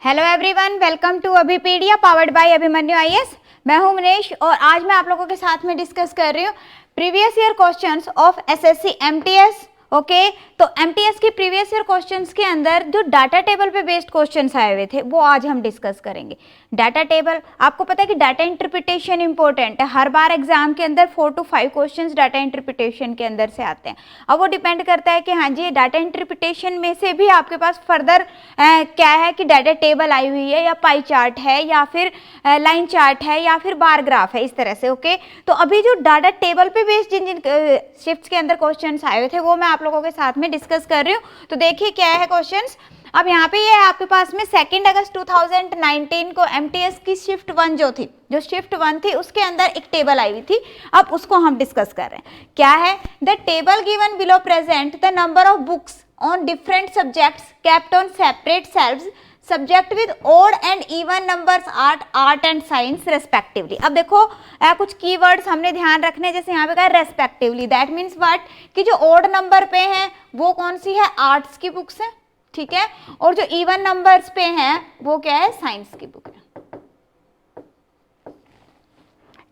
Hello everyone, welcome to Abhipedia powered by Abhimanyu IAS. मैं हूं मनीष और आज मैं आप लोगों के साथ में डिस्कस कर रही हूं previous year questions of SSC MTS. Okay, तो एमटीएस की प्रीवियस ईयर क्वेश्चंस के अंदर जो डाटा टेबल पे बेस्ड क्वेश्चंस आए हुए थे वो आज हम डिस्कस करेंगे। डाटा टेबल, आपको पता है कि डाटा इंटरप्रिटेशन इंपॉर्टेंट है। हर बार एग्जाम के अंदर 4 to 5 क्वेश्चंस डाटा इंटरप्रिटेशन के अंदर से आते हैं। अब वो डिपेंड करता है कि हाँ जी, डाटा इंटरप्रिटेशन में से भी आपके पास फर्दर क्या है कि डाटा टेबल आई हुई है या पाई चार्ट है या फिर लाइन चार्ट है या फिर बार ग्राफ है, इस तरह से। ओके, तो अभी जो डाटा टेबल पे बेस्ड जिन जिन शिफ्ट्स के अंदर क्वेश्चंस आए हुए थे वो मैं आप लोगों के साथ में डिस्कस कर रही हूँ। तो देखिए क्या है क्वेश्चंस। अब यहाँ पे ये है आपके पास में 2 अगस्त 2019 को एमटीएस की शिफ्ट 1 जो शिफ्ट 1 थी उसके अंदर एक टेबल आई हुई थी। अब उसको हम डिस्कस कर रहे हैं। क्या है? The table given below present the number of books on different subjects kept on separate shelves subject with odd and even numbers art and science respectively. अब देखो कुछ कीवर्ड्स हमने ध्यान रखने, जैसे यहाँ पे कहा रेस्पेक्टिवली, दैट मीन्स व्हाट कि जो ओड नंबर पे हैं वो कौन सी है? आर्ट्स की बुक्स है, ठीक है, और जो इवन नंबर्स पे हैं वो क्या है? साइंस की बुक है।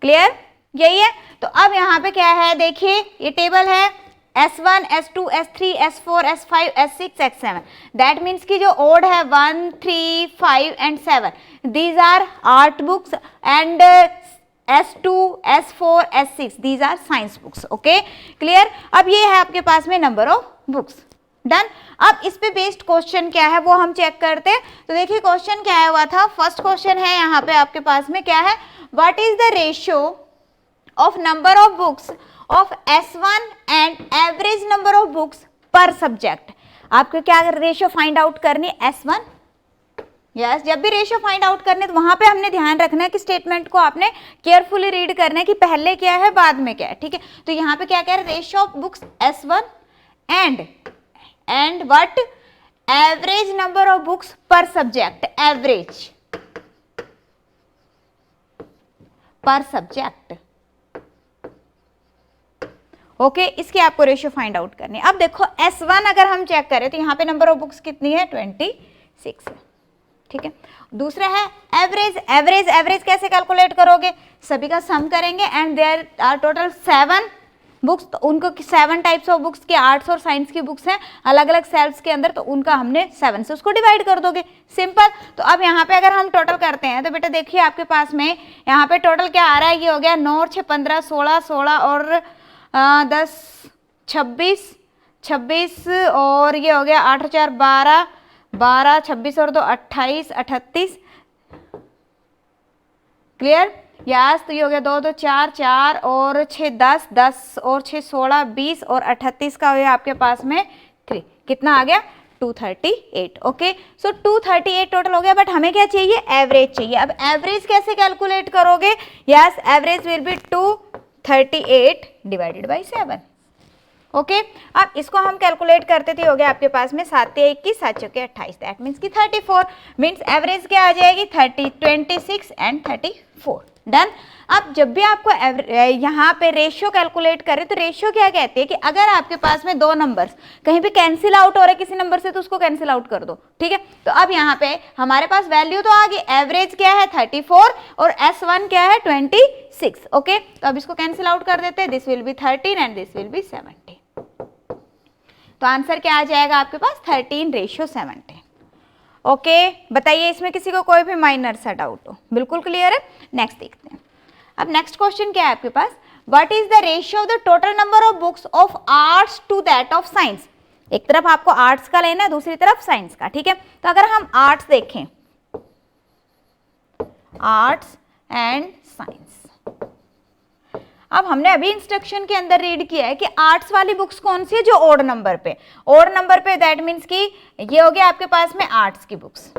क्लियर? यही है। तो अब यहाँ पे क्या है, देखिए ये टेबल है S1, S2, S3, S4, S5, S6, S7। That means कि जो ओड है 1, 3, 5 and 7 these are art books and S2, S4, S6 these are science books. Okay, clear? अब ये है आपके पास में नंबर ऑफ बुक्स। डन। अब इस पे बेस्ड क्वेश्चन क्या है वो हम चेक करते हैं। तो देखिए क्वेश्चन क्या आया हुआ था। फर्स्ट क्वेश्चन है यहाँ पे आपके पास में क्या है, what is the ratio of number of books of S1 and average number of books पर सब्जेक्ट। आपको क्या रेशियो फाइंड आउट करनी? S1। यस, जब भी रेशियो फाइंड आउट करने तो वहां पे हमने ध्यान रखना है कि स्टेटमेंट को आपने केयरफुली रीड करना है कि पहले क्या है बाद में क्या है, ठीक है। तो यहाँ पे क्या कह रहे हैं, ratio of books S1 and what average number of books पर सब्जेक्ट, एवरेज पर सब्जेक्ट। ओके, इसकी आपको रेशियो फाइंड आउट करनी है। अब देखो S1 अगर हम चेक करें तो यहाँ पे नंबर ऑफ बुक्स कितनी है? 26 है, ठीक है। दूसरा है एवरेज। एवरेज कैसे कैलकुलेट करोगे? सभी का सम करेंगे and there are total 7 books. तो उनको 7 टाइप्स ऑफ बुक्स की आर्ट्स और साइंस की बुक्स हैं अलग अलग सेल्स के अंदर, तो उनका हमने 7 से उसको डिवाइड कर दोगे, सिंपल। तो अब यहाँ पे अगर हम टोटल करते हैं तो बेटा देखिए आपके पास में यहाँ पे टोटल क्या आ रहा है, ये हो गया 9 और 6 15, 16 और 10 26 और ये हो गया 8 और 4 12 26 और 2 28 38। क्लियर? यस, तो ये हो गया 2 2 4 और 6 10 और 6 16 20 और 38 का हो गया आपके पास में 3। कितना आ गया? 238। ओके, सो 238 टोटल हो गया। बट हमें क्या चाहिए? एवरेज चाहिए। अब एवरेज कैसे कैलकुलेट करोगे? Yes, average will be 238 divided by 7। Okay, अब इसको हम कैलकुलेट करते थे, हो गया आपके पास में 7 या 21 7 चौके 28, दैट मीन्स की 34। मीन्स एवरेज क्या आ जाएगी? 26 एंड 34। डन। अब जब भी आपको यहाँ पे रेशियो कैलकुलेट करें तो रेशियो क्या कहती है कि अगर आपके पास में 2 नंबर्स कहीं पे कैंसिल आउट हो रहे किसी नंबर से तो उसको कैंसिल आउट कर दो, ठीक है। तो अब यहाँ पे हमारे पास वैल्यू तो आ गई, एवरेज क्या है 34 और S1 क्या है 26। ओके, तो अब इसको कैंसिल आउट कर देते हैं, this will be 13 and this will be 17। तो आंसर क्या आ जाएगा आपके पास? 13:17। ओके, बताइए इसमें किसी को कोई भी माइनर सा डाउट हो? बिल्कुल क्लियर है। नेक्स्ट देखते हैं। अब नेक्स्ट क्वेश्चन क्या है आपके पास, what is the ratio of the total number of books of arts to that of science. एक तरफ आपको आर्ट्स का लेना है, दूसरी तरफ साइंस का, ठीक है। तो अगर हम आर्ट्स देखें, आर्ट्स एंड साइंस, अब हमने अभी इंस्ट्रक्शन के अंदर रीड किया है कि आर्ट्स वाली बुक्स कौन सी है? जो ओड नंबर पे, दैट मीन्स कि ये हो गया आपके पास में आर्ट्स की बुक्स,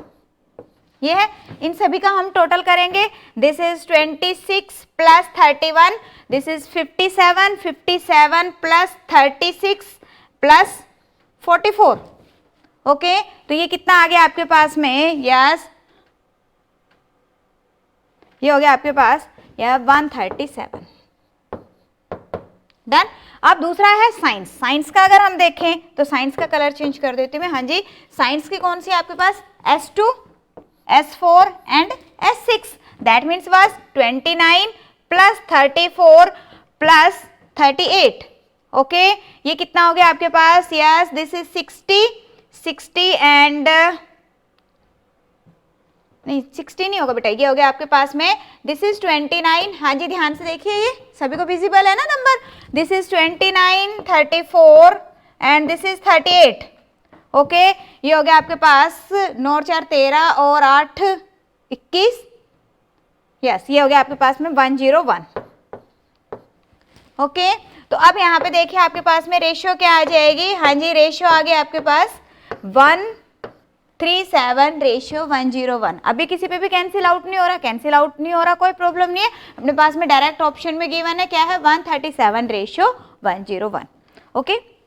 ये है। इन सभी का हम टोटल करेंगे, this is 26 plus 31, this is 57 plus 36 plus 44। Okay, तो ये कितना आ गया आपके पास में? यस, ये हो गया आपके पास यह 137। डन। अब दूसरा है साइंस। साइंस का अगर हम देखें तो साइंस का कलर चेंज कर देते हैं। हाँ जी, साइंस की कौन सी आपके पास? S2 S4 and S6. That means was 29 plus 34 plus 38. Okay, ये कितना हो गया आपके पास? यस, दिस इज 60 एंड नहीं 60 नहीं होगा बेटा, ये हो गया आपके पास में दिस इज 29. हाँ जी, ध्यान से देखिए, ये सभी को विजिबल है ना number? This is 29, 34 and this is 38. Okay, ये हो गया आपके पास 9 4 13 और 8 21. यस, ये हो गया आपके पास में 101. ओके, तो अब यहाँ पे देखिए आपके पास में रेशियो क्या आ जाएगी? हाँ जी, रेशियो आ गया आपके पास 137 रेशियो 101. अभी किसी पे भी कैंसिल आउट नहीं हो रहा, कैंसिल आउट नहीं हो रहा, कोई प्रॉब्लम नहीं है. अपने पास में डायरेक्ट ऑप्शन में गिवन है, क्या है? 137 रेशियो 101. ओके,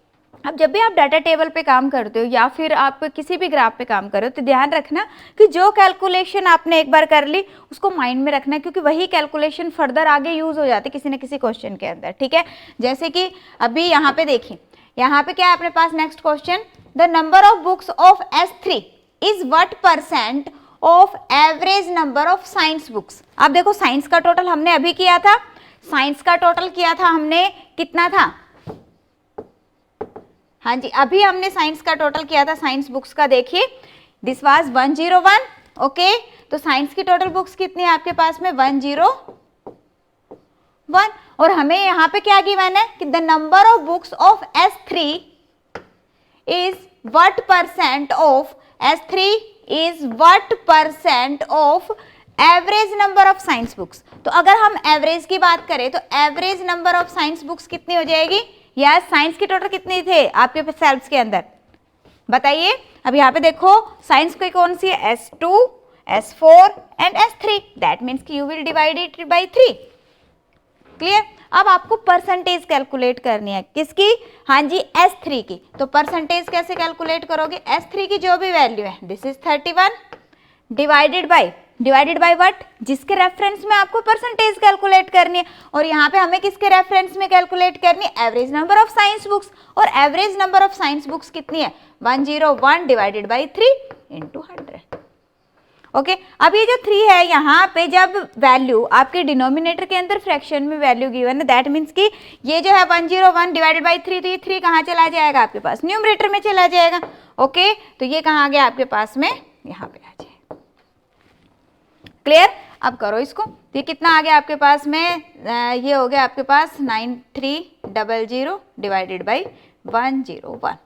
अब जब भी आप डाटा टेबल पे काम करते हो या फिर आप किसी भी ग्राफ पे काम कर रहे हो तो ध्यान रखना कि जो कैलकुलेशन आपने एक बार कर ली उसको माइंड में रखना, क्योंकि वही कैलकुलेशन फर्दर आगे यूज हो जाती है किसी न किसी क्वेश्चन के अंदर. ठीक है, जैसे कि अभी यहाँ पे देखिए, यहाँ पे क्या है अपने पास? Next question, the number of books of S3 is what % of average number of science books. आप देखो, साइंस का टोटल हमने अभी किया था, साइंस का टोटल किया था हमने, कितना था? हाँ जी, अभी हमने साइंस का टोटल किया था, साइंस बुक्स का देखिए, दिस वाज 101. ओके, तो साइंस की टोटल बुक्स कितनी है आपके पास में? 101. और हमें यहाँ पे क्या गिवन है कि the number of books of S3 is what % of S3 is what % of average number of science books. तो अगर हम एवरेज की बात करें तो average number of science books कितनी हो जाएगी? या साइंस की टोटल कितनी थे आपके सेल्स के अंदर? बताइए. अब यहाँ पे देखो, साइंस की कौन सी है? S2, S4 and S3. That means कि you will divide it by 3. Clear? अब आपको परसेंटेज कैलकुलेट करनी है, किसकी? हाँ जी, S3 की. तो परसेंटेज कैसे कैलकुलेट करोगे? S3 की जो भी वैल्यू है, this is 31 divided by what? जिसके रेफरेंस में आपको परसेंटेज कैलकुलेट करनी है. और यहाँ पे हमें किसके रेफरेंस में कैलकुलेट करनी है? Average number of science books. और average number of science books कितनी है? 101 डिवाइडेड बाई 3 इंटू 100. ओके, अब ये जो 3 है, यहाँ पे जब वैल्यू आपके डिनोमिनेटर के अंदर फ्रैक्शन में वैल्यू गिवन है, दैट मीन्स कि ये जो है 101 डिवाइडेड बाई 3, तो ये 3 कहाँ चला जाएगा आपके पास? न्यूमरेटर में चला जाएगा. ओके, तो ये कहाँ आ गया आपके पास में? यहाँ पे आ जाएगा. क्लियर? अब करो इसको, ये कितना आ गया आपके पास में? ये हो गया आपके पास 9300 डिवाइडेड बाई 101.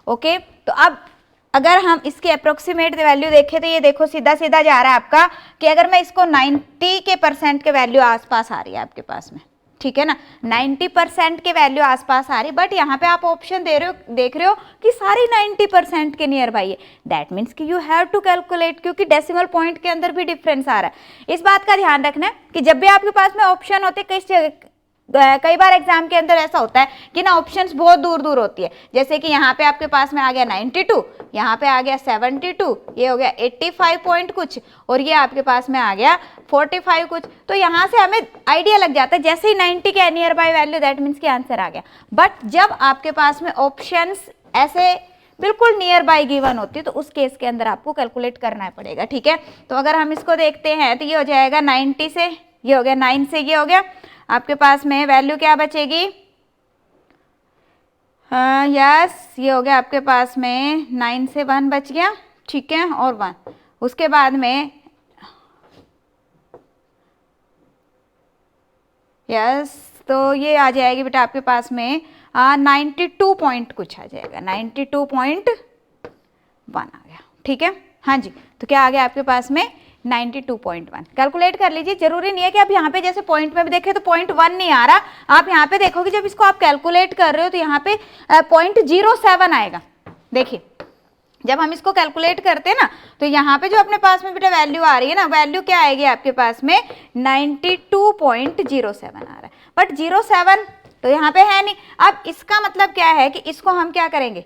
ओके, तो अब अगर हम इसकी अप्रोक्सीमेट वैल्यू देखें तो ये देखो सीधा सीधा जा रहा है आपका कि अगर मैं इसको 90 के % के वैल्यू आसपास आ रही है आपके पास में. ठीक है ना, 90% के वैल्यू आसपास आ रही, बट यहाँ पे आप ऑप्शन देख रहे हो कि सारी 90% के नियर बाई है. दैट मीन्स कि यू हैव टू कैलकुलेट, क्योंकि डेसिमल पॉइंट के अंदर भी डिफरेंस आ रहा है. इस बात का ध्यान रखना है कि जब भी आपके पास में ऑप्शन होते, कई बार एग्जाम के अंदर ऐसा होता है कि ना ऑप्शंस बहुत दूर दूर होती है. जैसे कि यहाँ पे आपके पास में आ गया 92, यहाँ पे आ गया 72, ये हो गया 85 पॉइंट कुछ, और ये आपके पास में आ गया 45 कुछ. तो यहाँ से हमें आइडिया लग जाता है जैसे ही 90 के near by value, that means कि आंसर आ गया. बट जब आपके पास में ऑप्शंस ऐसे बिल्कुल नियर बाय गिवन होती है तो उस केस के अंदर आपको कैलकुलेट करना पड़ेगा. ठीक है, तो अगर हम इसको देखते हैं तो ये हो जाएगा 90 से, ये हो गया 9 से, ये हो गया आपके पास में वैल्यू क्या बचेगी? यस, ये हो गया आपके पास में 9 से 1 बच गया. ठीक है, और 1 उसके बाद में, यस, तो ये आ जाएगी बेटा आपके पास में 92 पॉइंट कुछ आ जाएगा, 92.1 आ गया. ठीक है, हाँ जी, तो क्या आ गया आपके पास में? 92.1. कैलकुलेट कर लीजिए. जरूरी नहीं है कि आप यहाँ पे जैसे पॉइंट में भी देखें तो 0.1 नहीं आ रहा. आप यहाँ पे देखोगे जब इसको आप कैलकुलेट कर रहे हो तो यहाँ पे 0.07 आएगा. देखिए, जब हम इसको कैलकुलेट करते हैं ना तो यहाँ पे जो अपने पास में बेटा वैल्यू आ रही है ना, वैल्यू क्या आएगी आपके पास में? 92.07 आ रहा है. बट 07 तो यहाँ पे है नहीं. अब इसका मतलब क्या है कि इसको हम क्या करेंगे?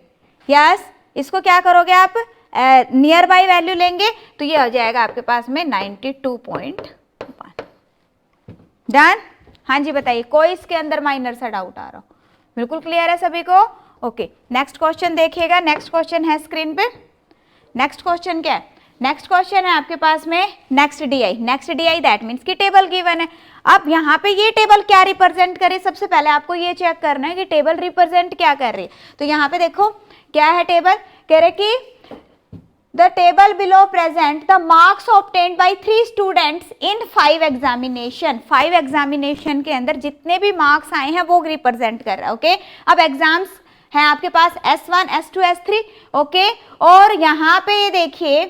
यस, इसको क्या करोगे आप? नियर बाई वैल्यू लेंगे तो ये हो जाएगा आपके पास में 92.1. डन? हाँ जी, बताइए, कोई इसके अंदर माइनर सा डाउट आ रहा हो? बिल्कुल क्लियर है सभी को? ओके, नेक्स्ट क्वेश्चन देखिएगा. नेक्स्ट क्वेश्चन है स्क्रीन पे. नेक्स्ट क्वेश्चन क्या है? नेक्स्ट क्वेश्चन है आपके पास में नेक्स्ट डी दैट मीन्स कि टेबल गिवन है। अब यहाँ पे ये टेबल क्या रिप्रेजेंट करे, सबसे पहले आपको ये चेक करना है कि टेबल रिप्रेजेंट क्या कर रही है। तो यहाँ पे देखो क्या है, टेबल कह रहे कि the table below present the marks obtained bye 3 students in 5 examination. 5 examination के अंदर जितने भी मार्क्स आए हैं वो रिप्रेजेंट कर रहा है। ओके, अब एग्जाम्स है आपके पास S1 S2 S3। ओके, और यहाँ पे ये देखिए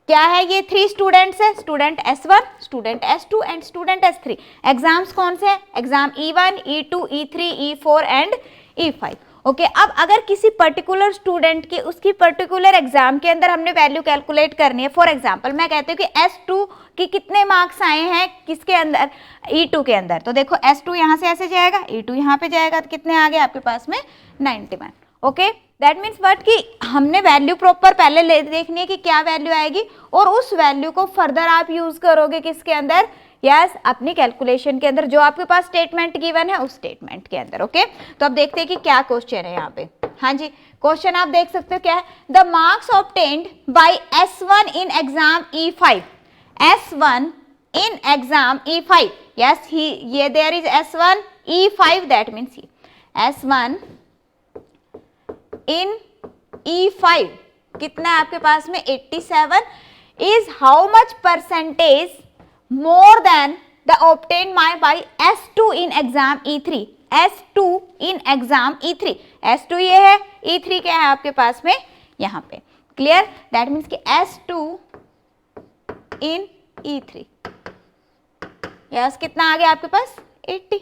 क्या है, ये 3 स्टूडेंट्स है, student S1, student S2 and student S3। Exams कौन से हैं, exam E1 E2 E3 E4 and E5। Okay, अब अगर किसी पर्टिकुलर स्टूडेंट की उसकी पर्टिकुलर एग्जाम के अंदर हमने वैल्यू कैलकुलेट करनी है, फॉर एग्जांपल मैं कहती हूँ कि S2 की कितने मार्क्स आए हैं किसके अंदर, E2 के अंदर। तो देखो S2 यहाँ से ऐसे जाएगा, E2 यहाँ पे जाएगा, तो कितने आ गए आपके पास में 91। ओके, दैट मीन्स व्हाट कि हमने वैल्यू प्रॉपर पहले ले देखनी है कि क्या वैल्यू आएगी, और उस वैल्यू को फर्दर आप यूज करोगे किसके अंदर, यस अपनी कैलकुलेशन के अंदर, जो आपके पास स्टेटमेंट गिवन है उस स्टेटमेंट के अंदर। ओके, तो अब देखते हैं कि क्या क्वेश्चन है यहाँ पे। हाँ जी, क्वेश्चन आप देख सकते हो क्या है, the marks obtained by S1 in exam E5। S1 in exam E5, yes ये there is S1 E5 that means S1 in E5 कितना है आपके पास में 87 is how much percentage more than the obtained by S2 in exam E3। S2 in exam E3, S2 ये है, E3 क्या है आपके पास में यहाँ पे। क्लियर, दैट मीन्स कि S2 इन E3 यस कितना आ गया आपके पास 80।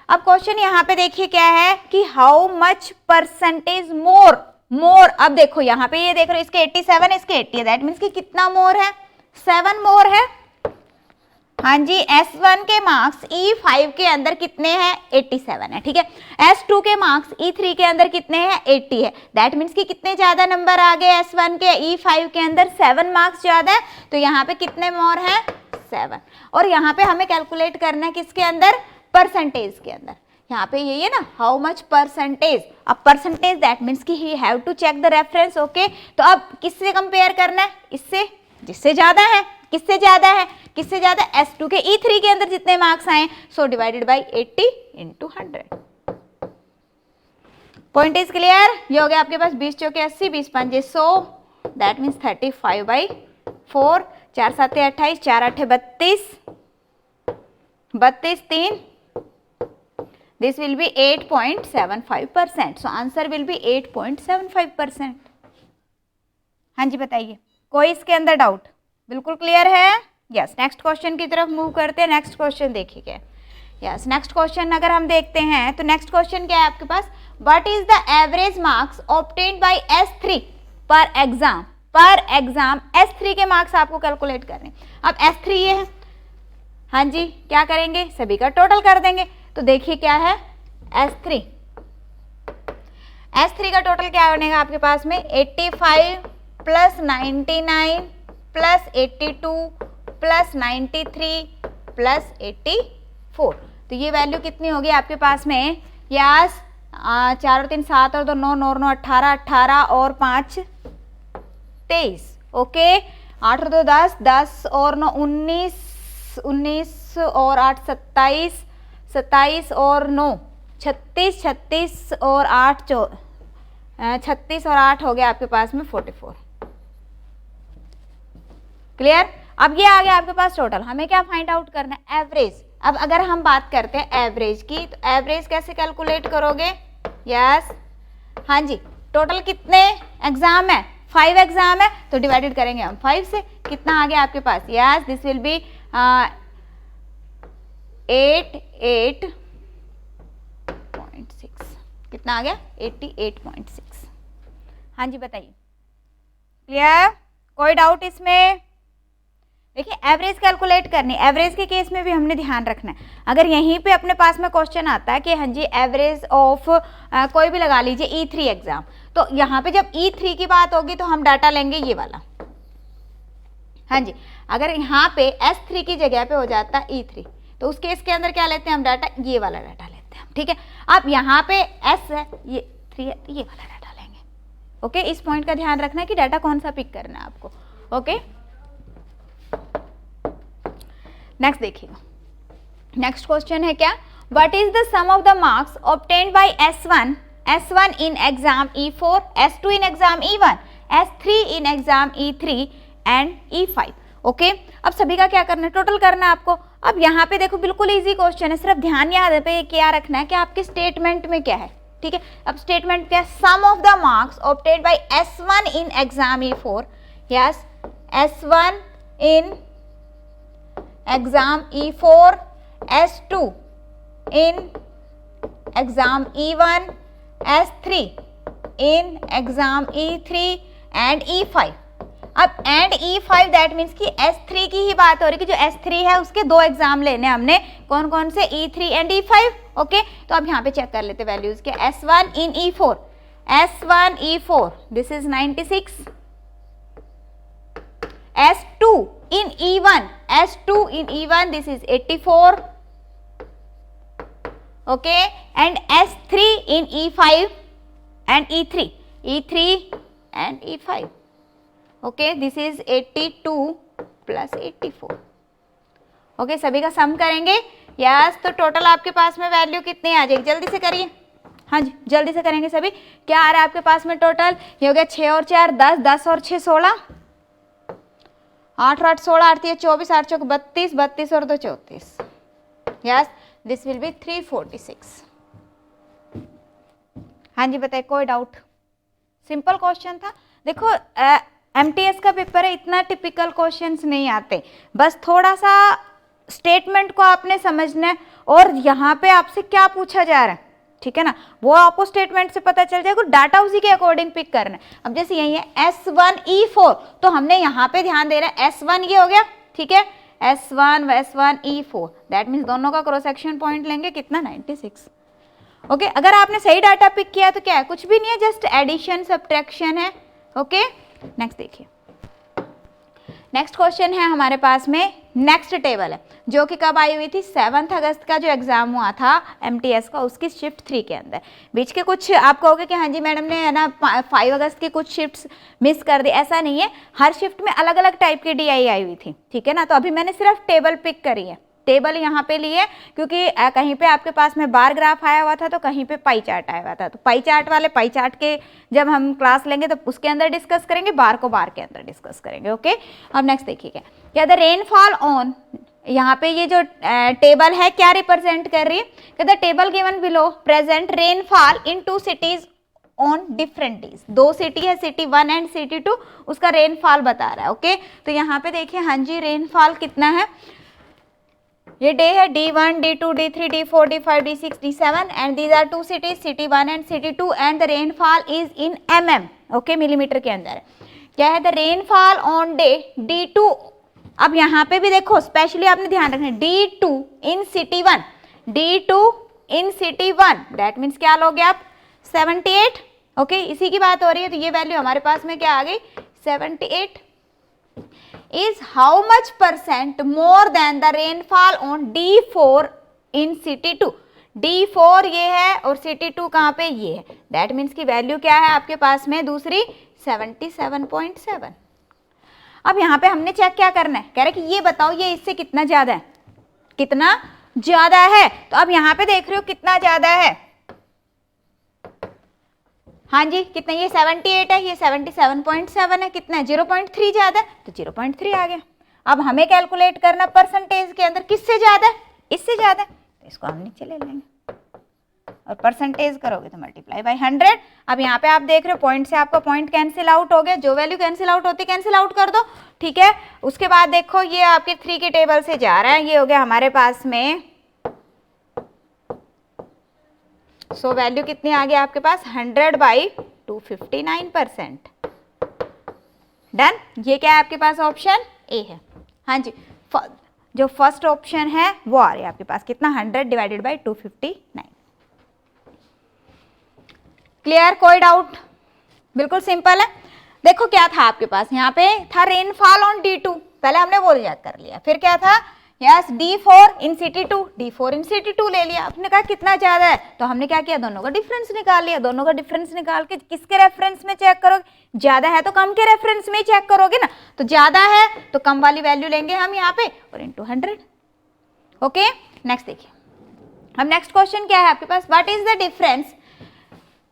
अब क्वेश्चन यहाँ पे देखिए क्या है कि हाउ मच परसेंटेज मोर। अब देखो यहाँ पे ये देख रहे हो, इसके 87 इसके 80 है, दैट मीन्स कि कितना मोर है, 7 मोर है। हाँ जी, S1 के मार्क्स E5 के अंदर कितने हैं 87 है, ठीक है। S2 के मार्क्स E3 के अंदर कितने हैं 80 है, दैट मीन्स कि कितने ज्यादा नंबर आ गए S1 के E5 के अंदर 7 मार्क्स ज्यादा है, तो यहाँ पे कितने मोर हैं 7। और यहाँ पे हमें कैलकुलेट करना है किसके अंदर, परसेंटेज के अंदर। यहाँ पे यही है ना हाउ मच परसेंटेज। अब परसेंटेज दैट मीन्स कि he have to check the reference. Okay, तो अब किससे कंपेयर करना है, इससे जिससे ज्यादा है, किससे ज्यादा है, किससे ज्यादा S2 के E3 के अंदर जितने मार्क्स आए, so divided by 80 into 100। Point is clear. ये हो गया आपके पास 20 चौके 80, 20 पंजे 100, that means 35/4, 4 7 28, 4 8 32, 32 3, this will be 8.75%, so answer will be 8.75%। हाँ जी बताइए, कोई इसके अंदर डाउट, बिल्कुल क्लियर है। यस, नेक्स्ट क्वेश्चन की तरफ मूव करते हैं। नेक्स्ट क्वेश्चन देखिए क्या है। यस, नेक्स्ट क्वेश्चन अगर हम देखते हैं तो नेक्स्ट क्वेश्चन क्या है आपके पास, what is the average marks obtained by S3 per exam. पर एग्जाम S3 के मार्क्स आपको कैलकुलेट करने। अब S3 ये है, हाँ जी क्या करेंगे, सभी का टोटल कर देंगे। तो देखिए क्या है S3 का टोटल क्या बनेगा आपके पास में 85 प्लस 99 प्लस 82 प्लस 93 प्लस 84। तो ये वैल्यू कितनी होगी आपके पास में, यस 4 और 3 7 और 2 9 9 9 18 18 और 5 23। ओके, 8 और 2 10 10 और 9 19 19 और 8 27 27 और 9 36 36 और 8 36 और 8 हो गया आपके पास में 44। क्लियर। अब ये आ गया आपके पास टोटल। हमें क्या फाइंड आउट करना है, एवरेज। अब अगर हम बात करते हैं एवरेज की, तो एवरेज कैसे कैलकुलेट करोगे, यस हाँ जी, टोटल कितने एग्जाम है 5 एग्जाम है, तो डिवाइडेड करेंगे हम 5 से। कितना आ गया आपके पास, यस दिस विल बी 88.6। कितना आ गया 88.6। हाँ जी बताइए, क्लियर, कोई डाउट इसमें। देखिए एवरेज कैलकुलेट करनी, एवरेज के केस में भी हमने ध्यान रखना है। अगर यहीं पे अपने पास में क्वेश्चन आता है कि हाँ जी एवरेज ऑफ कोई भी लगा लीजिए E3 एग्जाम, तो यहाँ पे जब E3 की बात होगी तो हम डाटा लेंगे ये वाला। हाँ जी, अगर यहाँ पे S3 की जगह पे हो जाता E3, तो उस केस के अंदर क्या लेते हैं हम डाटा, ये वाला डाटा लेते हैं, ठीक है। अब यहाँ पे S है, ये 3 है, तो ये वाला डाटा लेंगे। ओके, इस पॉइंट का ध्यान रखना है कि डाटा कौन सा पिक करना है आपको। ओके नेक्स्ट देखिएगा, नेक्स्ट क्वेश्चन है क्या, what is the sum of the marks obtained by S1 in exam E4, S2 in exam E1, S3 in exam E3 and E5। Okay, अब सभी का क्या करना है, टोटल करना है आपको। अब यहाँ पे देखो बिल्कुल इजी क्वेश्चन है, सिर्फ ध्यान यहाँ पे क्या रखना है कि आपके स्टेटमेंट में क्या है, ठीक है। अब स्टेटमेंट क्या है, sum of the marks obtained by S1 in exam E4, yes S1 in exam E4, S2 in exam E1, S3 in exam E3 and E5। अब एंड E5 दैट मीन्स कि S3 की ही बात हो रही है कि जो S3 है उसके दो एग्जाम लेने हमने, कौन कौन से, E3 एंड E5। ओके, तो अब यहाँ पे चेक कर लेते वैल्यूज के, S1 in E4, S1 E4 this is 96, S2 in E1, S2 in E1 this is 84, okay, and S3 in E5 and E3 and E5, okay, this is 82 plus 84, okay, सभी का sum करेंगे, yes, तो total आपके पास में value कितनी आ जाएगी, जल्दी से करिए, हाँ जी जल्दी से करेंगे सभी। क्या आ रहा है आपके पास में टोटल, ये हो गया 6 और 4 10, 10 और 6 16, 8 और 8 16, 8 3 24, 8 4 32, 32 और 2 34, यस दिस विल बी 346। हाँ जी बताइए, कोई डाउट, सिंपल क्वेश्चन था। देखो एमटीएस का पेपर है, इतना टिपिकल क्वेश्चंस नहीं आते, बस थोड़ा सा स्टेटमेंट को आपने समझना है और यहाँ पे आपसे क्या पूछा जा रहा है, ठीक है ना, वो आपको स्टेटमेंट से पता चल जाएगा, डाटा उसी के अकॉर्डिंग पिक करना है। अब जैसे यही है S1 E4, तो हमने यहाँ पे ध्यान दे रहा है, S1 ये हो गया, ठीक है, S1 E4 दैट मीन्स दोनों का क्रॉस सेक्शन पॉइंट लेंगे, कितना 96। ओके, अगर आपने सही डाटा पिक किया तो क्या है, कुछ भी नहीं है, जस्ट एडिशन सब्ट्रैक्शन है। ओके, नेक्स्ट देखिए, नेक्स्ट क्वेश्चन है हमारे पास में, नेक्स्ट टेबल है जो कि कब आई हुई थी, 7 अगस्त का जो एग्जाम हुआ था एमटीएस का, उसकी शिफ्ट 3 के अंदर। बीच के कुछ आप कहोगे कि हाँ जी मैडम ने है ना 5 अगस्त की कुछ शिफ्ट्स मिस कर दी, ऐसा नहीं है, हर शिफ्ट में अलग अलग टाइप की डीआई आई हुई थी, ठीक है ना। तो अभी मैंने सिर्फ टेबल पिक करी है, टेबल यहाँ पे लिए क्योंकि कहीं पे आपके पास में बार ग्राफ आया हुआ था तो कहीं पे पाई चार्ट आया हुआ था, तो पाई चार्ट वाले पाई चार्ट के जब हम क्लास लेंगे तो उसके अंदर डिस्कस करेंगे, बार को बार के अंदर डिस्कस करेंगे। ओके, अब नेक्स्ट देखिए, क्या द रेनफॉल ऑन, यहाँ पे ये जो टेबल है क्या रिप्रेजेंट कर रही है, कहते table given below present rainfall in 2 CTs on different days. 2 city है, सिटी 1 एंड सिटी 2, उसका रेनफॉल बता रहा है। ओके, तो यहाँ पे देखिए, हाँ जी रेनफॉल कितना है, ये डे है D1, D2, D3, D4, D5, D6, D7 and these are 2 cities, city 1 and city 2 and the rainfall is in mm, okay, millimetre के अंदर। क्या है, the rainfall on day D2, अब यहाँ पे भी देखो स्पेशली आपने ध्यान रखना है, D2 in city 1, D2 in city 1 that means क्या लोगे आप 78, ओके, इसी की बात हो रही है, तो ये वैल्यू हमारे पास में क्या आ गई 78 is how much % more than the rainfall on D4 in city 2। D4 ये है और city 2 कहाँ पे, ये है, that means की वैल्यू क्या है आपके पास में दूसरी 77.7। अब यहाँ पे हमने चेक क्या करना है, कह रहे कि ये बताओ ये इससे कितना ज्यादा है, कितना ज्यादा है, तो अब यहाँ पे देख रहे हो कितना ज्यादा है, हाँ जी कितना, ये 78 है, ये 77.7 है, कितना है 0.3 ज्यादा है, तो 0.3 आ गया। अब हमें कैलकुलेट करना परसेंटेज के अंदर किससे ज्यादा है, इससे ज्यादा है, तो इसको हम नीचे ले लेंगे और परसेंटेज करोगे तो मल्टीप्लाई बाय 100। अब यहाँ पे आप देख रहे हो पॉइंट से आपका पॉइंट कैंसिल आउट हो गया, जो वैल्यू कैंसिल आउट होती है कैंसिल आउट कर दो, ठीक है। उसके बाद देखो ये आपके 3 के टेबल से जा रहा है, ये हो गया हमारे पास में, सो वैल्यू कितनी आ गई आपके पास 100/259%। डन, ये क्या है आपके पास ऑप्शन ए है, हाँ जी, जो फर्स्ट ऑप्शन है वो आ रही है आपके पास, कितना 100/259। क्लियर, कोई डाउट, बिल्कुल सिंपल है। देखो क्या था आपके पास, यहाँ पे था रेनफॉल ऑन D2, पहले हमने वो चेक कर लिया, फिर क्या था यस D4 इन CT2, D4 इन CT2 ले लिया। आपने कहा कितना ज्यादा है, तो हमने क्या किया, दोनों का डिफरेंस निकाल लिया। दोनों का डिफरेंस निकाल के किसके रेफरेंस में चेक करोगे, ज्यादा है तो कम के रेफरेंस में ही चेक करोगे ना, तो ज्यादा है तो कम वाली वैल्यू लेंगे हम यहाँ पे और इनटू 100। ओके, नेक्स्ट देखिए। अब नेक्स्ट क्वेश्चन क्या है आपके पास, what is the difference,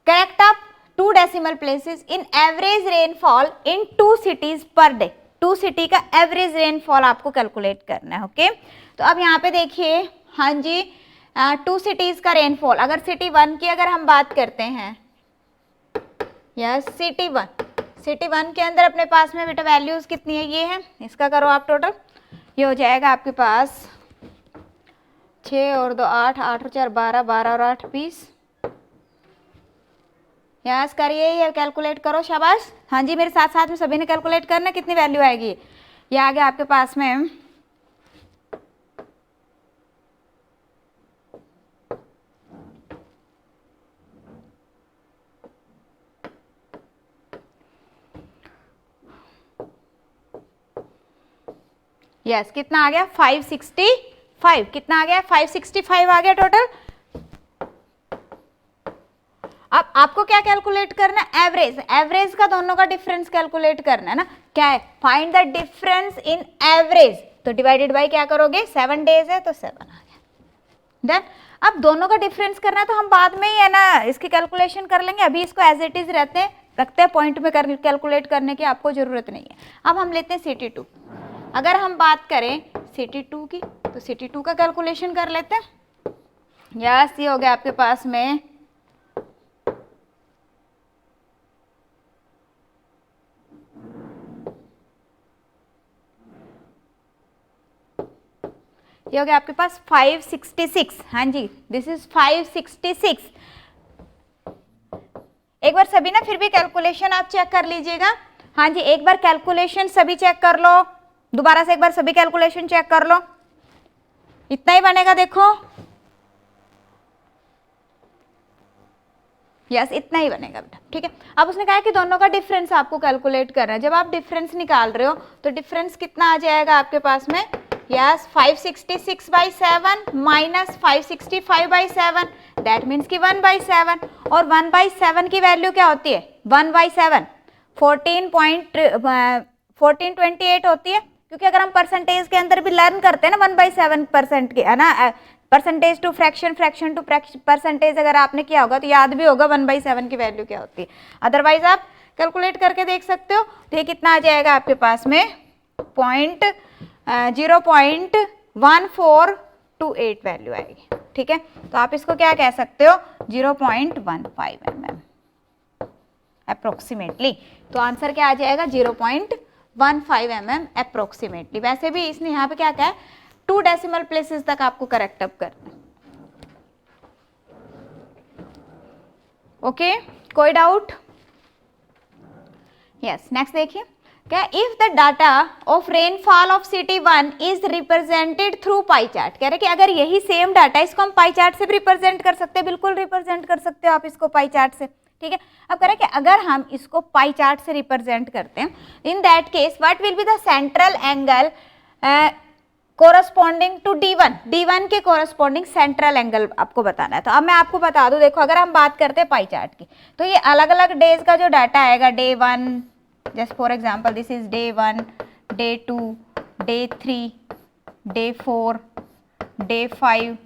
correct up 2 decimal places in average rainfall in 2 cities per day. 2 city का एवरेज रेनफॉल आपको कैलकुलेट करना है। ओके, तो अब यहाँ पे देखिए, हाँ जी 2 सिटीज का रेनफॉल, अगर सिटी 1 की अगर हम बात करते हैं, यस सिटी 1 के अंदर अपने पास में बेटा वैल्यूज कितनी है, ये है, इसका करो आप टोटल, ये हो जाएगा आपके पास 6 और 2 8, 8 और 4 12, 12 और 8 20। यस करिए, ये कैलकुलेट करो, शाबाश। हाँ जी, मेरे साथ साथ में सभी ने कैलकुलेट करना, कितनी वैल्यू आएगी, ये आ गया आपके पास में 565। कितना आ गया 565, कितना आ गया 565 आ गया टोटल। अब आपको क्या कैलकुलेट करना है, एवरेज, एवरेज का दोनों का डिफरेंस कैलकुलेट करना है ना, क्या है, find the difference in average, तो डिवाइडेड बाय क्या करोगे, 7 डेज है तो 7 आ गया, डन। अब दोनों का डिफरेंस करना है तो हम बाद में ही है ना इसकी कैलकुलेशन कर लेंगे, अभी इसको एज इट इज रखते हैं पॉइंट में कैलकुलेट करने की आपको जरूरत नहीं है। अब हम लेते हैं CT2, अगर हम बात करें CT2 की तो CT2 का कैलकुलेशन कर लेते हैं। यस, ये हो गया आपके पास में ये हो गया आपके पास 566, हाँ जी दिस इज 566। एक बार सभी ना फिर भी कैलकुलेशन आप चेक कर लीजिएगा, हाँ जी एक बार कैलकुलेशन सभी चेक कर लो, दोबारा से एक बार सभी कैलकुलेशन चेक कर लो, इतना ही बनेगा देखो, यस इतना ही बनेगा बेटा, ठीक है। अब उसने कहा कि दोनों का डिफरेंस आपको कैलकुलेट करना है, जब आप डिफरेंस निकाल रहे हो तो डिफरेंस कितना आ जाएगा आपके पास में, यस 566/7 माइनस 565/7, दैट मीन्स कि 1/7, और 1/7 की वैल्यू क्या होती है, 1/7 14.28 होती है, क्योंकि अगर हम परसेंटेज के अंदर भी लर्न करते हैं ना 1/7% की है ना, percentage to fraction, fraction to percentage अगर आपने किया होगा तो याद भी होगा 1/7 की वैल्यू क्या होती है, अदरवाइज आप कैलकुलेट करके देख सकते हो। तो ये कितना आ जाएगा आपके पास में 0.1428 वैल्यू आएगी, ठीक है। तो आप इसको क्या कह सकते हो 0.15 mm अप्रोक्सीमेटली, तो आंसर क्या आ जाएगा 0.15 mm अप्रोक्सीमेटली। वैसे भी इसने यहाँ पे क्या कहा है 2 डेसिमल प्लेसेस तक आपको करेक्ट अप करना है। ओके, कोई डाउट, यस नेक्स्ट देखिए क्या, if the data of rainfall of city 1 is represented through pie chart, कह रहे कि अगर यही सेम डाटा इसको हम पाई चार्ट से भी रिप्रेजेंट कर सकते हैं, बिल्कुल रिप्रेजेंट कर सकते हो आप इसको पाई चार्ट से, ठीक है। अब कह रहे कि अगर हम इसको पाई चार्ट से रिप्रेजेंट करते हैं, in that case what will be the central angle corresponding to D1 के कोरस्पॉन्डिंग सेंट्रल एंगल आपको बताना है। तो अब मैं आपको बता दूं, देखो अगर हम बात करते हैं पाई चार्ट की, तो ये अलग अलग डेज का जो डाटा आएगा, day 1 just for example this is day 1, day 2, day 3, day 4, day 5,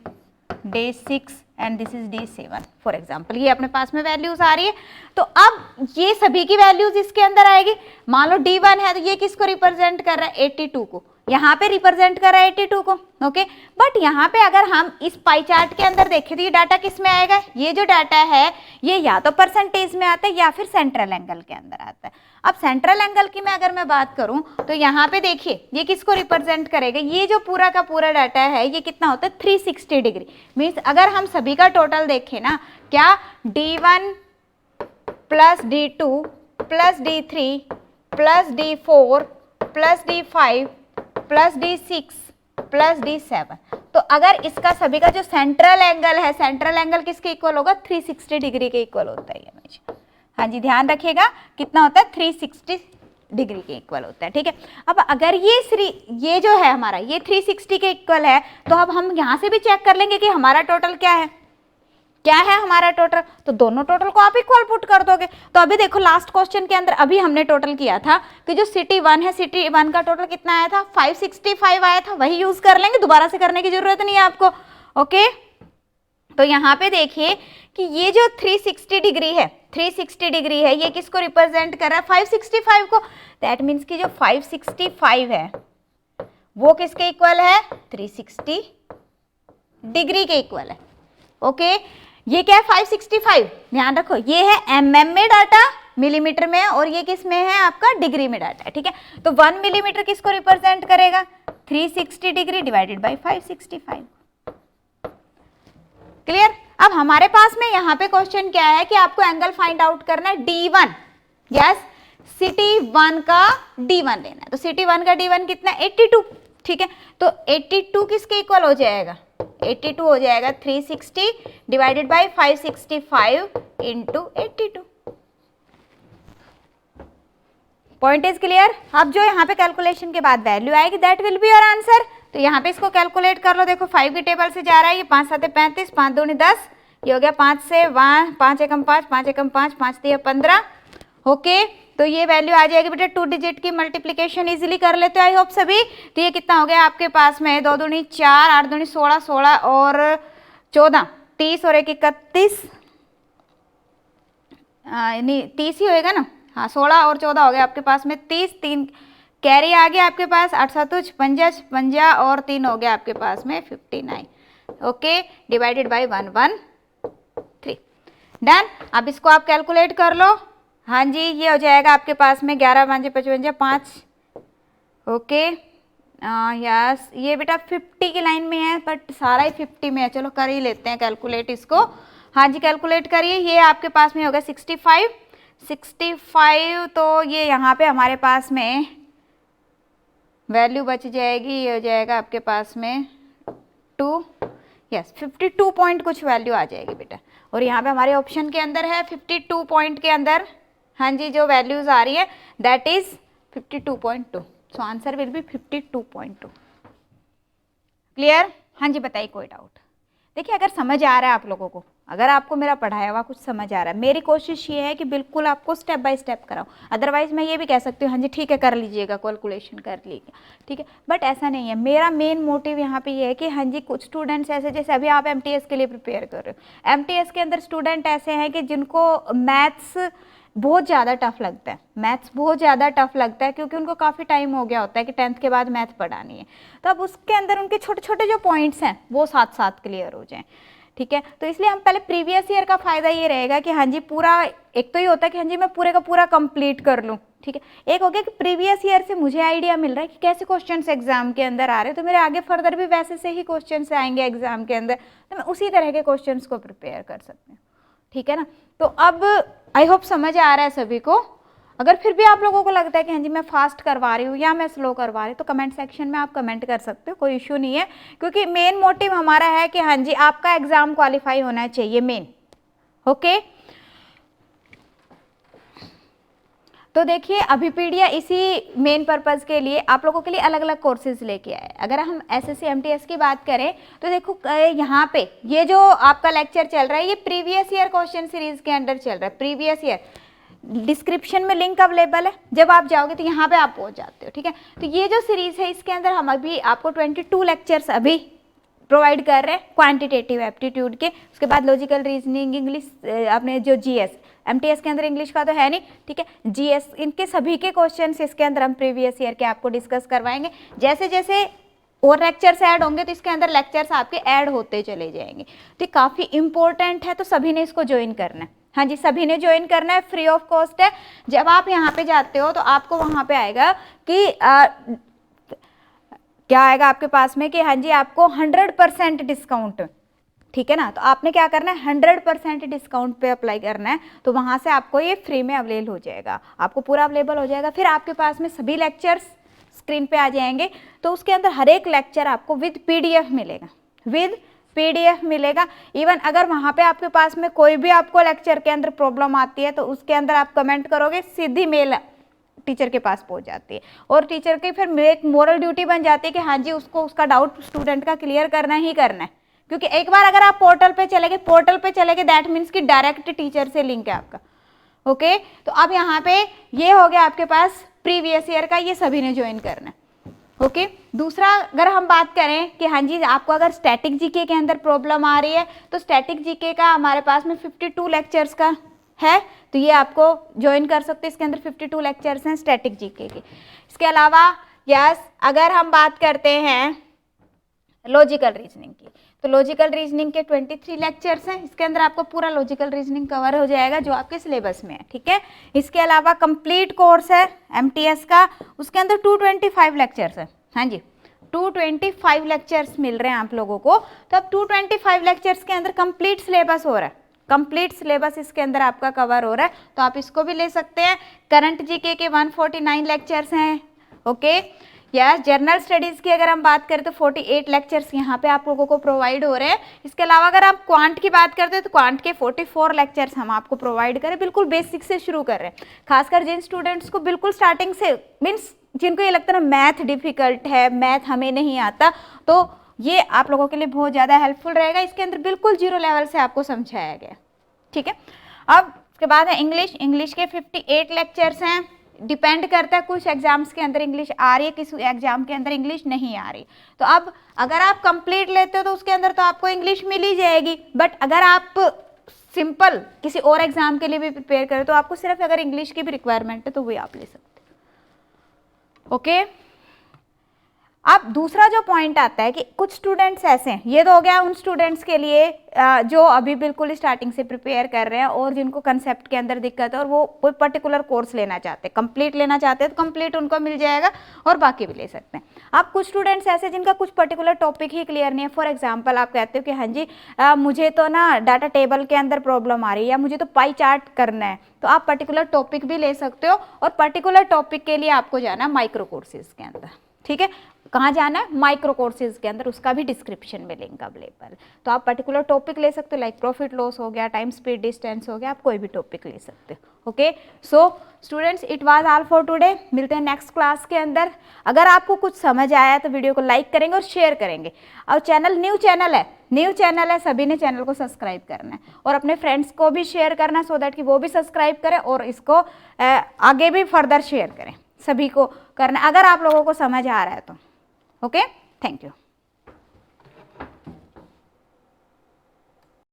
day 6 and this is day 7 for example, ये अपने पास में वैल्यूज आ रही है। तो अब ये सभी की वैल्यूज इसके अंदर आएगी, मान लो D1 है तो ये किसको रिप्रेजेंट कर रहा है 82 को, यहाँ पे रिप्रेजेंट कर रहा है 82 को, ओके। बट यहाँ पे अगर हम इस पाई चार्ट के अंदर देखें तो ये डाटा किस में आएगा, ये जो डाटा है ये या तो परसेंटेज में आता है या फिर सेंट्रल एंगल के अंदर आता है। अब सेंट्रल एंगल की मैं अगर मैं बात करूं तो यहाँ पे देखिए ये किसको रिप्रेजेंट करेगा, ये जो पूरा का पूरा डाटा है ये कितना होता है 360 डिग्री, मीन्स अगर हम सभी का टोटल देखें ना, क्या D1 plus D2 plus D3 plus D4 plus D5 plus D6 plus D7, तो अगर इसका सभी का जो सेंट्रल एंगल है, सेंट्रल एंगल किसके इक्वल होगा 360 डिग्री के इक्वल होता है हमेशा, हाँ जी ध्यान रखिएगा कितना होता है 360 डिग्री के इक्वल होता है, ठीक है। अब अगर ये जो है हमारा ये 360 के इक्वल है, तो अब हम यहाँ से भी चेक कर लेंगे कि हमारा टोटल क्या है हमारा टोटल, तो दोनों टोटल को आप इक्वल पुट कर दोगे। तो अभी देखो लास्ट क्वेश्चन के अंदर अभी हमने टोटल किया था कि जो सिटी 1 है, सिटी 1 का टोटल कितना आया था, 565 आया था, वही यूज कर लेंगे, दोबारा से करने की जरूरत नहीं है आपको। ओके, तो यहाँ पे देखिए कि ये जो 360 डिग्री है, 360 डिग्री है, ये किसको रिप्रेजेंट कर रहा है, 565 को। दैट मीन्स कि जो 565 है वो किसके इक्वल है, 360 डिग्री के इक्वल है। ओके, ये क्या है 565, ध्यान रखो ये है mm में डाटा, मिलीमीटर में, और ये किस में है आपका डिग्री में डाटा है, ठीक है। तो 1 मिलीमीटर किसको रिप्रेजेंट करेगा, 360 डिग्री डिवाइडेड बाई 565। क्लियर। अब हमारे पास में यहाँ पे क्वेश्चन क्या है कि आपको एंगल फाइंड आउट करना है D1, यस, सिटी 1 का D1 लेना है। तो सिटी 1 का D1 कितना है, 82, ठीक है। तो 82 किसके इक्वल हो जाएगा, 82 हो जाएगा 360 divided by 565 into 82। Point is clear. अब जो यहाँ पे कैलकुलेशन के बाद वैल्यू आएगी that will be your answer. तो यहाँ पे इसको कैलकुलेट कर लो, देखो 5 की टेबल से जा रहा है, ये 5 7 35, 5 2 10, ये हो गया 5 से 5 एकम 5, 5 एकम 5, 5 3 15। ओके, तो ये वैल्यू आ जाएगी बेटा, 2 डिजिट की मल्टीप्लीकेशन इजीली कर लेते हो आई होप सभी। तो ये कितना हो गया आपके पास में, 2 दूनी 4, 8 दूनी 16, 16 और 14 30 और 1 31, नहीं 30 ही होएगा ना, हाँ 16 और 14 हो गया आपके पास में 30, 3 कैरी आ गया आपके पास, 8 7 55 और 3 हो गया आपके पास में 59। Okay, divided by 113, done. अब इसको आप कैलकुलेट कर लो, हाँ जी, ये हो जाएगा आपके पास में 11 5 55 5। ओके, यस, ये बेटा 50 की लाइन में है बट सारा ही 50 में है, चलो कर ही लेते हैं कैलकुलेट इसको। हाँ जी, कैलकुलेट करिए, ये आपके पास में होगा 65, तो ये यहाँ पे हमारे पास में वैल्यू बच जाएगी, ये हो जाएगा आपके पास में 2, यस 52 पॉइंट कुछ वैल्यू आ जाएगी बेटा। और यहाँ पे हमारे ऑप्शन के अंदर है 52 पॉइंट के अंदर, हाँ जी, जो वैल्यूज आ रही है that is 52.2, so answer will be 52.2। Clear. हाँ जी, बताइए कोई डाउट। देखिए अगर समझ आ रहा है आप लोगों को, अगर आपको मेरा पढ़ाया हुआ कुछ समझ आ रहा है, मेरी कोशिश ये है कि बिल्कुल आपको स्टेप बाय स्टेप कराऊं। अदरवाइज मैं ये भी कह सकती हूँ हाँ जी ठीक है कर लीजिएगा, कैलकुलेशन कर लीजिएगा, ठीक है, बट ऐसा नहीं है। मेरा मेन मोटिव यहाँ पे ये है कि हाँ जी कुछ स्टूडेंट्स ऐसे, जैसे अभी आप एमटीएस के लिए प्रिपेयर कर रहे हो, एमटीएस के अंदर स्टूडेंट ऐसे हैं कि जिनको मैथ्स बहुत ज़्यादा टफ लगता है, मैथ्स बहुत ज़्यादा टफ लगता है क्योंकि उनको काफ़ी टाइम हो गया होता है कि 10th के बाद मैथ पढ़ानी है, तो अब उसके अंदर उनके छोटे छोटे जो पॉइंट्स हैं वो साथ साथ क्लियर हो जाएं, ठीक है। तो इसलिए हम पहले प्रीवियस ईयर का फ़ायदा ये रहेगा कि हाँ जी पूरा, एक तो ये होता है कि हाँ जी मैं पूरे का पूरा कंप्लीट कर लूँ, ठीक है। एक हो गया कि प्रीवियस ईयर से मुझे आइडिया मिल रहा है कि कैसे क्वेश्चंस एग्जाम के अंदर आ रहे हैं, तो मेरे आगे फर्दर भी वैसे से ही क्वेश्चंस आएंगे एग्जाम के अंदर, तो मैं उसी तरह के क्वेश्चंस को प्रिपेयर कर सकती हूँ, ठीक है ना। तो अब आई होप समझ आ रहा है सभी को। अगर फिर भी आप लोगों को लगता है कि हाँ जी मैं फास्ट करवा रही हूँ या मैं स्लो करवा रही हूँ, तो कमेंट सेक्शन में आप कमेंट कर सकते हो, कोई इशू नहीं है, क्योंकि मेन मोटिव हमारा है कि हाँ जी आपका एग्जाम क्वालिफाई होना चाहिए मेन। ओके, तो देखिए अभिपीडिया इसी मेन पर्पज़ के लिए आप लोगों के लिए अलग अलग कोर्सेज लेके आए। अगर हम एसएससी एमटीएस की बात करें तो देखो यहाँ पे ये जो आपका लेक्चर चल रहा है ये प्रीवियस ईयर क्वेश्चन सीरीज के अंडर चल रहा है। प्रीवियस ईयर डिस्क्रिप्शन में लिंक अवेलेबल है, जब आप जाओगे तो यहाँ पे आप पहुँच जाते हो, ठीक है। तो ये जो सीरीज़ है इसके अंदर हम अभी आपको 22 लेक्चर्स अभी प्रोवाइड कर रहे हैं क्वांटिटेटिव एप्टीट्यूड के, उसके बाद लॉजिकल रीजनिंग, इंग्लिश, अपने जो जीएस, एमटीएस के अंदर इंग्लिश का तो है नहीं, ठीक है, जीएस, इनके सभी के क्वेश्चंस इसके अंदर हम प्रीवियस ईयर के आपको डिस्कस करवाएंगे। जैसे जैसे और लेक्चर्स ऐड होंगे तो इसके अंदर लेक्चर्स आपके ऐड होते चले जाएंगे, तो काफ़ी इंपॉर्टेंट है, तो सभी ने इसको ज्वाइन करना है। हाँ जी, सभी ने ज्वाइन करना है, फ्री ऑफ कॉस्ट है। जब आप यहाँ पे जाते हो तो आपको वहाँ पे आएगा कि क्या आएगा आपके पास में कि हाँ जी आपको 100% डिस्काउंट, ठीक है ना। तो आपने क्या करना है 100% डिस्काउंट पे अप्लाई करना है, तो वहाँ से आपको ये फ्री में अवेलेबल हो जाएगा, आपको पूरा अवेलेबल हो जाएगा। फिर आपके पास में सभी लेक्चर्स स्क्रीन पे आ जाएंगे, तो उसके अंदर हर एक लेक्चर आपको विद पीडीएफ मिलेगा, विद पीडीएफ मिलेगा। इवन अगर वहाँ पे आपके पास में कोई भी आपको लेक्चर के अंदर प्रॉब्लम आती है तो उसके अंदर आप कमेंट करोगे, सीधी मेल टीचर के पास पहुंच जाती है और टीचर की फिर एक मोरल ड्यूटी बन जाती है कि हाँ जी उसको उसका डाउट स्टूडेंट का क्लियर करना ही करना है, क्योंकि एक बार अगर आप पोर्टल पे चले गए दैट मीन्स कि डायरेक्ट टीचर से लिंक है आपका। ओके तो अब यहाँ पे ये हो गया आपके पास प्रीवियस ईयर का, ये सभी ने ज्वाइन करना है। ओके दूसरा अगर हम बात करें कि हाँ जी आपको अगर स्टैटिक जीके के अंदर प्रॉब्लम आ रही है तो स्टैटिक जीके का हमारे पास में 52 लेक्चर्स का है, तो ये आपको ज्वाइन कर सकते हैं। इसके अंदर 52 लेक्चर्स हैं स्टैटिक जीके के। इसके अलावा यस अगर हम बात करते हैं लॉजिकल रीजनिंग की, तो लॉजिकल रीजनिंग के 23 लेक्चर्स हैं। इसके अंदर आपको पूरा लॉजिकल रीजनिंग कवर हो जाएगा जो आपके सिलेबस में है, ठीक है। इसके अलावा कंप्लीट कोर्स है एमटीएस का, उसके अंदर 225 लेक्चर्स हैं। हाँ जी 225 लेक्चर्स मिल रहे हैं आप लोगों को। तो अब 225 लेक्चर्स के अंदर कंप्लीट सिलेबस हो रहा है, कंप्लीट सिलेबस इसके अंदर आपका कवर हो रहा है, तो आप इसको भी ले सकते हैं। करंट जीके के 149 लेक्चर्स हैं। ओके यस जनरल स्टडीज़ की अगर हम बात करें तो 48 लेक्चर्स यहाँ पे आप लोगों को प्रोवाइड हो रहे हैं। इसके अलावा अगर आप क्वांट की बात करते हैं तो क्वांट के 44 लेक्चर्स हम आपको प्रोवाइड करें। बिल्कुल बेसिक से शुरू कर रहे हैं, खासकर जिन स्टूडेंट्स को बिल्कुल स्टार्टिंग से मीन्स जिनको ये लगता है ना मैथ डिफिकल्ट है, मैथ हमें नहीं आता, तो ये आप लोगों के लिए बहुत ज़्यादा हेल्पफुल रहेगा। इसके अंदर बिल्कुल जीरो लेवल से आपको समझाया गया, ठीक है। अब इसके बाद है इंग्लिश, इंग्लिश के 58 लेक्चर्स हैं। डिपेंड करता है कुछ एग्जाम्स के अंदर इंग्लिश आ रही है, किसी एग्जाम के अंदर इंग्लिश नहीं आ रही, तो अब अगर आप कंप्लीट लेते हो तो उसके अंदर तो आपको इंग्लिश मिल ही जाएगी। बट अगर आप सिंपल किसी और एग्जाम के लिए भी प्रिपेयर करें तो आपको सिर्फ अगर इंग्लिश की भी रिक्वायरमेंट है तो वही आप ले सकते हैं। ओके अब दूसरा जो पॉइंट आता है कि कुछ स्टूडेंट्स ऐसे हैं, ये तो हो गया उन स्टूडेंट्स के लिए जो अभी बिल्कुल स्टार्टिंग से प्रिपेयर कर रहे हैं और जिनको कंसेप्ट के अंदर दिक्कत है और वो कोई पर्टिकुलर कोर्स लेना चाहते हैं, कंप्लीट लेना चाहते हैं तो कंप्लीट उनको मिल जाएगा और बाकी भी ले सकते हैं। अब कुछ स्टूडेंट्स ऐसे जिनका कुछ पर्टिकुलर टॉपिक ही क्लियर नहीं है, फॉर एग्जाम्पल आप कहते हो कि हाँ जी मुझे तो ना डाटा टेबल के अंदर प्रॉब्लम आ रही है या मुझे तो पाई चार्ट करना है, तो आप पर्टिकुलर टॉपिक भी ले सकते हो और पर्टिकुलर टॉपिक के लिए आपको जाना है माइक्रो कोर्सेज के अंदर, ठीक है। कहाँ जाना है? माइक्रो कोर्सेज के अंदर, उसका भी डिस्क्रिप्शन में लिंक अवेलेबल। तो आप पर्टिकुलर टॉपिक ले सकते हो, लाइक प्रॉफिट लॉस हो गया, टाइम स्पीड डिस्टेंस हो गया, आप कोई भी टॉपिक ले सकते हो। Okay so students it was all for today. मिलते हैं नेक्स्ट क्लास के अंदर। अगर आपको कुछ समझ आया तो वीडियो को लाइक करेंगे और शेयर करेंगे। और न्यू चैनल है, सभी ने चैनल को सब्सक्राइब करना है और अपने फ्रेंड्स को भी शेयर करना सो दैट कि वो भी सब्सक्राइब करें और इसको आगे भी फर्दर शेयर करें, सभी को करना अगर आप लोगों को समझ आ रहा है तो। Okay thank you.